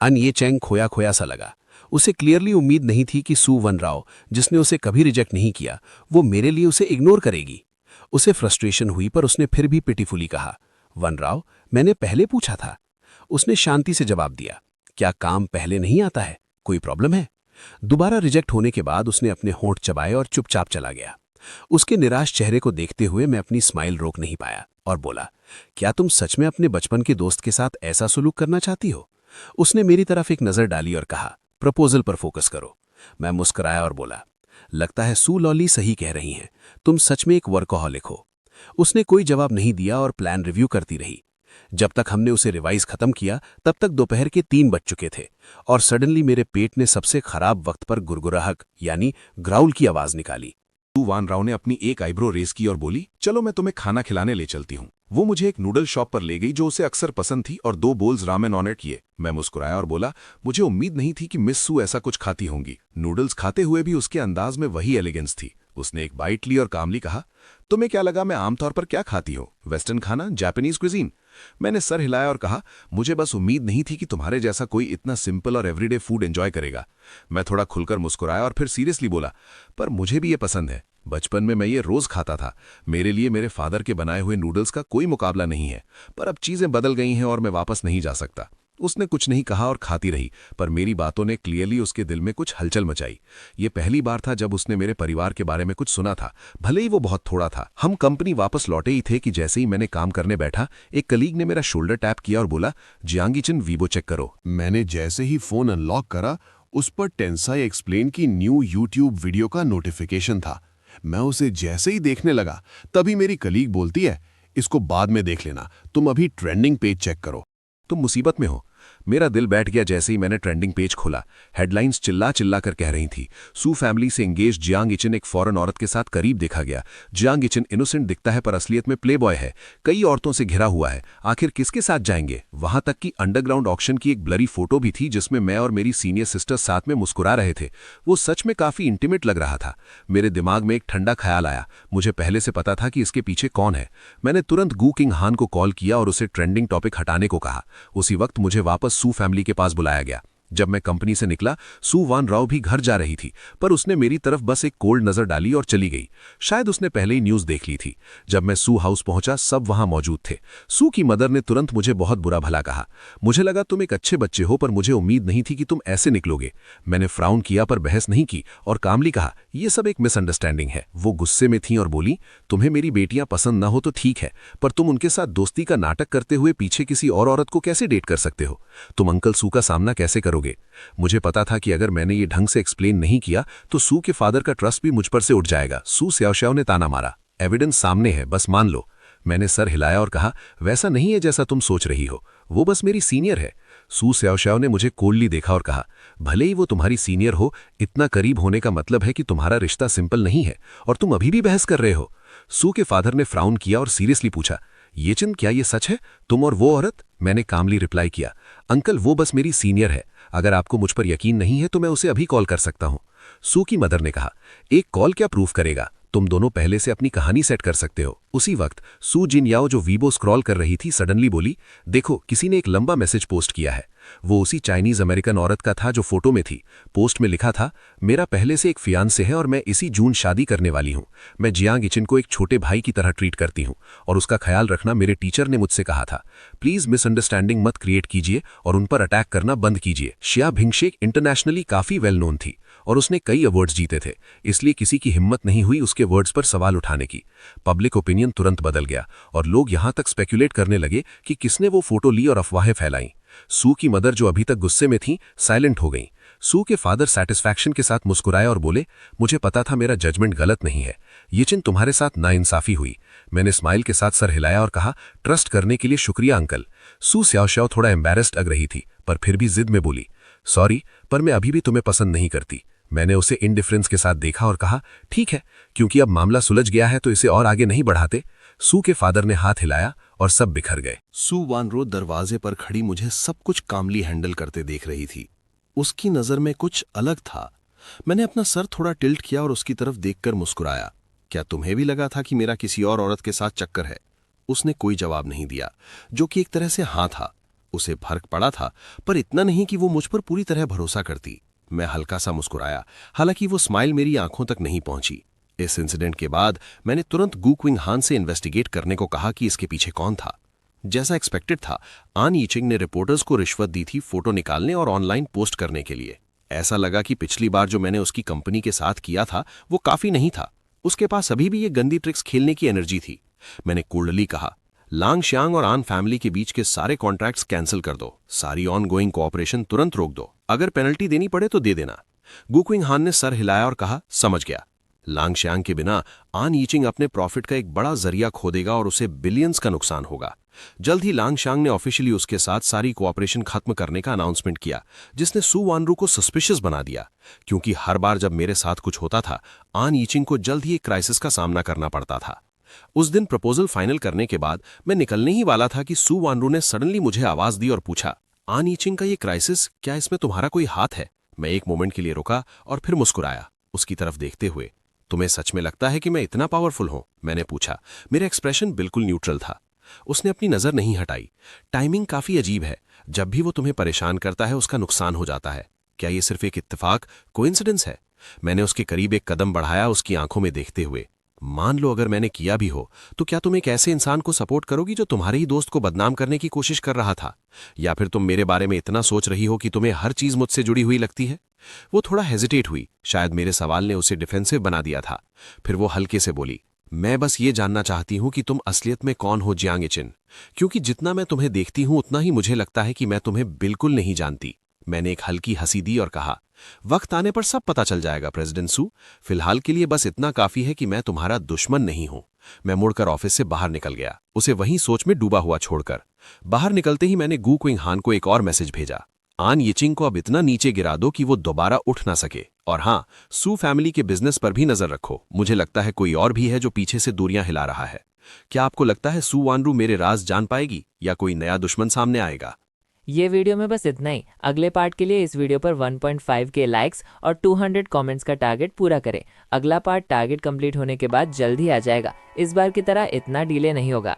अन ये चेंग खोया खोया सा लगा। उसे क्लियरली उम्मीद नहीं थी कि सुवन राव, जिसने उसे कभी रिजेक्ट नहीं किया, वो मेरे लिए उसे इग्नोर करेगी। उसे फ्रस्ट्रेशन हुई, पर उसने फिर भी पिटीफुली कहा, वन राव, मैंने पहले पूछा था। उसने शांति से जवाब दिया, क्या काम पहले नहीं आता है? कोई प्रॉब्लम है? दोबारा रिजेक्ट होने के बाद उसने अपने होंठ चबाए और चुपचाप चला गया। उसके निराश चेहरे को देखते हुए मैं अपनी स्माइल रोक नहीं पाया और बोला, क्या तुम सच में अपने बचपन के दोस्त के साथ ऐसा सुलूक करना चाहती हो? उसने मेरी तरफ एक नजर डाली और कहा, प्रपोजल पर फोकस करो। मैं मुस्कुराया और बोला, लगता है सू लॉली सही कह रही हैं, तुम सच में एक वर्कोहॉलिक हो। उसने कोई जवाब नहीं दिया और प्लान रिव्यू करती रही। जब तक हमने उसे रिवाइज खत्म किया, तब तक दोपहर के 3 बज चुके थे और सडनली मेरे पेट ने सबसे खराब वक्त पर गुरगुराहट यानी ग्राउल की आवाज निकाली। सुवन राव ने अपनी एक आईब्रो रेज की और बोली, चलो मैं तुम्हें खाना खिलाने ले चलती हूँ। वो मुझे एक नूडल शॉप पर ले गई जो उसे अक्सर पसंद थी और 2 बोल्स रामेन ऑर्डर किए। मैं मुस्कुराया और बोला, मुझे उम्मीद नहीं थी कि मिस सू ऐसा कुछ खाती होंगी। नूडल्स खाते हुए भी उसके अंदाज में वही एलिगेंस थी। उसने एक बाइट ली और कामली कहा, तुम्हें क्या लगा मैं आमतौर पर क्या खाती हूँ? वेस्टर्न खाना, जापानीज क्विजीन? मैंने सर हिलाया और कहा, मुझे बस उम्मीद नहीं थी कि तुम्हारे जैसा कोई इतना सिंपल और एवरीडे फूड एंजॉय करेगा। मैं थोड़ा खुलकर मुस्कुराया और फिर सीरियसली बोला, पर मुझे भी ये पसंद है। बचपन में मैं ये रोज खाता था। मेरे लिए मेरे फादर के बनाए हुए नूडल्स का कोई मुकाबला नहीं है। पर अब चीजें बदल गई हैं और मैं वापस नहीं जा सकता। उसने कुछ नहीं कहा और खाती रही, पर मेरी बातों ने क्लियरली उसके दिल में कुछ हलचल मचाई। ये पहली बार था जब उसने मेरे परिवार के बारे में कुछ सुना था, भले ही वो बहुत थोड़ा था। हम कंपनी वापस लौटे ही थे कि जैसे ही मैंने काम करने बैठा, एक कलीग ने मेरा शोल्डर टैप किया और बोला, जियांगिचिन वीवो चेक करो। मैंने जैसे ही फोन अनलॉक करा, उस पर टेंसाई एक्सप्लेन की न्यू यूट्यूब वीडियो का नोटिफिकेशन था। मैं उसे जैसे ही देखने लगा, तभी मेरी कलीग बोलती है, इसको बाद में देख लेना, तुम अभी ट्रेंडिंग पेज चेक करो। तुम मुसीबत में हो। मेरा दिल बैठ गया जैसे ही मैंने ट्रेंडिंग पेज खोला। हेडलाइंस चिल्ला चिल्ला कर कह रही थी, सू फैमिली से एंगेज जियांग इचिन एक फॉरेन औरत के साथ करीब देखा गया। जियांग इचिन इनोसेंट दिखता है पर असलियत में प्लेबॉय है, कई औरतों से घिरा हुआ है। आखिर किसके साथ जाएंगे? वहां तक कि अंडरग्राउंड ऑक्शन की एक ब्लरी फोटो भी थी जिसमें मैं और मेरी सीनियर सिस्टर साथ में मुस्कुरा रहे थे। वो सच में काफी इंटीमेट लग रहा था। मेरे दिमाग में एक ठंडा ख्याल आया, मुझे पहले से पता था कि इसके पीछे कौन है। मैंने तुरंत गू किंग हान को कॉल किया और उसे ट्रेंडिंग टॉपिक हटाने को कहा। उसी वक्त मुझे वापस सू फैमिली के पास बुलाया गया। जब मैं कंपनी से निकला, सू वान राव भी घर जा रही थी, पर उसने मेरी तरफ बस एक कोल्ड नजर डाली और चली गई। शायद उसने पहले ही न्यूज देख ली थी। जब मैं सू हाउस पहुंचा, सब वहां मौजूद थे। सू की मदर ने तुरंत मुझे बहुत बुरा भला कहा। मुझे लगा तुम एक अच्छे बच्चे हो, पर मुझे उम्मीद नहीं थी कि तुम ऐसे निकलोगे। मैंने फ्राउन किया पर बहस नहीं की और कामली कहा, यह सब एक मिसअंडरस्टैंडिंग है। वो गुस्से में थी और बोली, तुम्हें मेरी बेटियां पसंद न हो तो ठीक है, पर तुम उनके साथ दोस्ती का नाटक करते हुए पीछे किसी और औरत को कैसे डेट कर सकते हो? तुम अंकल सू का सामना कैसे करोगे? मुझे पता था कि अगर मैंने ये ढंग से एक्सप्लेन नहीं किया तो सू के फादर का ट्रस्ट भी मुझ पर से उठ जाएगा। सू स्याओश्याओ ने ताना मारा, एविडेंस सामने है, बस मान लो। मैंने सर हिलाया और कहा, वैसा नहीं है जैसा तुम सोच रही हो, वो बस मेरी सीनियर है। सू स्याओश्याओ ने मुझे कोल्डली देखा और कहा, भले ही वो तुम्हारी सीनियर हो, इतना करीब होने का मतलब है कि तुम्हारा रिश्ता सिंपल नहीं है और तुम अभी भी बहस कर रहे हो। सू के फादर ने फ्राउन किया और सीरियसली पूछा, येचिन क्या ये सच है, तुम और वो औरत? मैंने कामली रिप्लाई किया, अंकल वो बस मेरी सीनियर है, अगर आपको मुझ पर यकीन नहीं है तो मैं उसे अभी कॉल कर सकता हूं। सू की मदर ने कहा, एक कॉल क्या प्रूफ करेगा, तुम दोनों पहले से अपनी कहानी सेट कर सकते हो। उसी वक्त सू जिनयाओ जो वीबो स्क्रॉल कर रही थी सडनली बोली, देखो किसी ने एक लंबा मैसेज पोस्ट किया है। वो उसी चाइनीज अमेरिकन औरत का था जो फोटो में थी। पोस्ट में लिखा था, मेरा पहले से एक फियांसे है और मैं इसी जून शादी करने वाली हूं। मैं जियांग इचिन को एक छोटे भाई की तरह ट्रीट करती हूं और उसका ख्याल रखना मेरे टीचर ने मुझसे कहा था। प्लीज मिसअंडरस्टैंडिंग मत क्रिएट कीजिए और उन पर अटैक करना बंद कीजिए। शिया भिंगशेक इंटरनेशनली काफी वेल नोन थी और उसने कई अवार्ड्स जीते थे, इसलिए किसी की हिम्मत नहीं हुई उसके वर्ड्स पर सवाल उठाने की। पब्लिक ओपिनियन तुरंत बदल गया और लोग यहां तक स्पेक्युलेट करने लगे कि किसने वो फोटो ली और अफवाहें फैलाई। सू की मदर जो अभी तक गुस्से में थी, साइलेंट हो गई। सू के फादर सैटिस्फैक्शन के साथ मुस्कुराए और बोले, मुझे पता था मेरा जजमेंट गलत नहीं है, येचिन तुम्हारे साथ नाइंसाफी हुई। मैंने स्माइल के साथ सर हिलाया और कहा, ट्रस्ट करने के लिए शुक्रिया अंकल। सू स्याओश्याओ थोड़ा एम्बैरेस्ड लग रही थी, पर फिर भी जिद में बोली, सॉरी पर मैं अभी भी तुम्हें पसंद नहीं करती। मैंने उसे इनडिफरेंस के साथ देखा और कहा, ठीक है, क्योंकि अब मामला सुलझ गया है तो इसे और आगे नहीं बढ़ाते। सू के फादर ने हाथ हिलाया और सब बिखर गए। सू वानरो दरवाजे पर खड़ी मुझे सब कुछ कामली हैंडल करते देख रही थी। उसकी नजर में कुछ अलग था। मैंने अपना सर थोड़ा टिल्ट किया और उसकी तरफ देखकर मुस्कुराया, क्या तुम्हें भी लगा था कि मेरा किसी और औरत के साथ चक्कर है? उसने कोई जवाब नहीं दिया, जो कि एक तरह से हाँ था। उसे फर्क पड़ा था, पर इतना नहीं कि वो मुझ पर पूरी तरह भरोसा करती। मैं हल्का सा मुस्कुराया, हालांकि वो स्माइल मेरी आंखों तक नहीं पहुंची। इस इंसिडेंट के बाद मैंने तुरंत गू क्विंग हान से इन्वेस्टिगेट करने को कहा कि इसके पीछे कौन था। जैसा एक्सपेक्टेड था, आन यीचिंग ने रिपोर्टर्स को रिश्वत दी थी फोटो निकालने और ऑनलाइन पोस्ट करने के लिए। ऐसा लगा कि पिछली बार जो मैंने उसकी कंपनी के साथ किया था वो काफी नहीं था। उसके पास अभी भी ये गंदी ट्रिक्स खेलने की एनर्जी थी। मैंने कोल्डली कहा, लांग श्यांग और आन फैमिली के बीच के सारे कॉन्ट्रैक्ट्स कैंसिल कर दो, सारी ऑनगोइंग कोऑपरेशन तुरंत रोक दो, अगर पेनल्टी देनी पड़े तो दे देना। गू क्विंग हान ने सर हिलाया और कहा, समझ गया। लांग श्यांग के बिना आन यीचिंग अपने प्रॉफिट का एक बड़ा जरिया खो देगा और उसे बिलियंस का नुकसान होगा। जल्द ही लांग श्यांग ने ऑफिशियली उसके साथ सारी कोऑपरेशन खत्म करने का अनाउंसमेंट किया, जिसने सू वानरू को सस्पिशियस बना दिया, क्योंकि हर बार जब मेरे साथ कुछ होता था, आन यीचिंग को जल्द ही एक क्राइसिस का सामना करना पड़ता था। उस दिन प्रपोजल फाइनल करने के बाद मैं निकलने ही वाला था कि सू वानरू ने सडनली मुझे आवाज दी और पूछा, आन यीचिंग का ये क्राइसिस, क्या इसमें तुम्हारा कोई हाथ है? मैं एक मोमेंट के लिए रुका और फिर मुस्कुराया, उसकी तरफ देखते हुए। तुम्हें सच में लगता है कि मैं इतना पावरफुल हूं? मैंने पूछा। मेरा एक्सप्रेशन बिल्कुल न्यूट्रल था। उसने अपनी नजर नहीं हटाई। टाइमिंग काफी अजीब है, जब भी वो तुम्हें परेशान करता है उसका नुकसान हो जाता है। क्या ये सिर्फ एक इत्तेफाक, कोइंसिडेंस है? मैंने उसके करीब एक कदम बढ़ाया, उसकी आंखों में देखते हुए। मान लो अगर मैंने किया भी हो, तो क्या तुम एक ऐसे इंसान को सपोर्ट करोगी जो तुम्हारे ही दोस्त को बदनाम करने की कोशिश कर रहा था? या फिर तुम मेरे बारे में इतना सोच रही हो कि तुम्हें हर चीज मुझसे जुड़ी हुई लगती है? वो थोड़ा हेजिटेट हुई, शायद मेरे सवाल ने उसे डिफेंसिव बना दिया था। फिर वो हल्के से बोली, मैं बस ये जानना चाहती हूं कि तुम असलियत में कौन हो जियांग इचिन, क्योंकि जितना मैं तुम्हें देखती हूं उतना ही मुझे लगता है कि मैं तुम्हें बिल्कुल नहीं जानती। मैंने एक हल्की हंसी दी और कहा, वक्त आने पर सब पता चल जाएगा प्रेसिडेंट सू। फिलहाल के लिए बस इतना काफी है कि मैं तुम्हारा दुश्मन नहीं हूं। मैं मुड़कर ऑफिस से बाहर निकल गया, उसे वहीं सोच में डूबा हुआ छोड़कर। बाहर निकलते ही मैंने गू क्विंग हान को एक और मैसेज भेजा, आन यिचिंग को अब इतना नीचे गिरा दो कि वो दोबारा उठ ना सके। और हाँ, सू फैमिली के बिजनेस पर भी नजर रखो। मुझे लगता है कोई और भी है जो पीछे से दूरियां हिला रहा है। क्या आपको लगता है सू वानरू मेरे राज जान पाएगी या कोई नया दुश्मन सामने आएगा? ये वीडियो में बस इतना ही। अगले पार्ट के लिए इस वीडियो पर 1.5 के लाइक्स और 200 कमेंट्स का टारगेट पूरा करें। अगला पार्ट टारगेट कंप्लीट होने के बाद जल्द ही आ जाएगा। इस बार की तरह इतना डिले नहीं होगा।